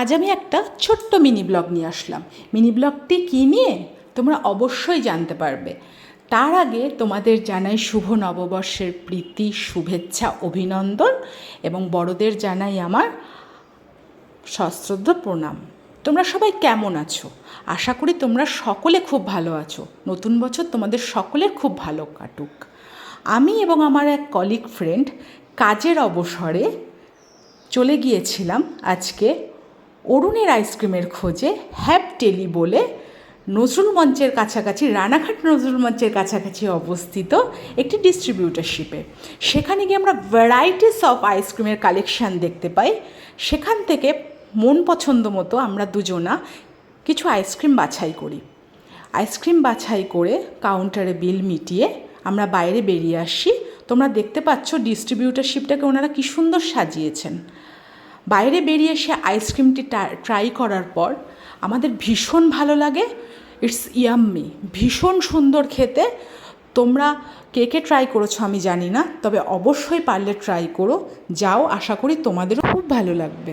আজ আমি একটা ছোট্ট মিনি ব্লগ নিয়ে আসলাম। মিনি ব্লগটি কী নিয়ে তোমরা অবশ্যই জানতে পারবে। তার আগে তোমাদের জানাই শুভ নববর্ষের প্রীতি, শুভেচ্ছা, অভিনন্দন এবং বড়দের জানাই আমার সশ্রদ্ধ প্রণাম। তোমরা সবাই কেমন আছো? আশা করি তোমরা সকলে খুব ভালো আছো। নতুন বছর তোমাদের সকলের খুব ভালো কাটুক। আমি এবং আমার এক কলিগ ফ্রেন্ড কাজের অবসরে চলে গিয়েছিলাম আজকে অরুণের আইসক্রিমের খোঁজে হ্যাপটেলি বলে নজরুল মঞ্চের কাছাকাছি, রানাঘাট নজরুল মঞ্চের কাছাকাছি অবস্থিত একটি ডিস্ট্রিবিউটারশিপে। সেখানে গিয়ে আমরা ভ্যারাইটিস অফ আইসক্রিমের কালেকশান দেখতে পাই। সেখান থেকে মন পছন্দ মতো আমরা দুজনা কিছু আইসক্রিম বাছাই করি। আইসক্রিম বাছাই করে কাউন্টারে বিল মিটিয়ে আমরা বাইরে বেরিয়ে আসি। তোমরা দেখতে পাচ্ছ ডিস্ট্রিবিউটারশিপটাকে ওনারা কী সুন্দর সাজিয়েছেন। বাইরে বেরিয়ে এসে আইসক্রিমটি ট্রাই করার পর আমাদের ভীষণ ভালো লাগে। ইটস ইয়াম্মি, ভীষণ সুন্দর খেতে। তোমরা কে কে ট্রাই করেছো আমি জানি না, তবে অবশ্যই পারলে ট্রাই করো। যাও, আশা করি তোমাদেরও খুব ভালো লাগবে।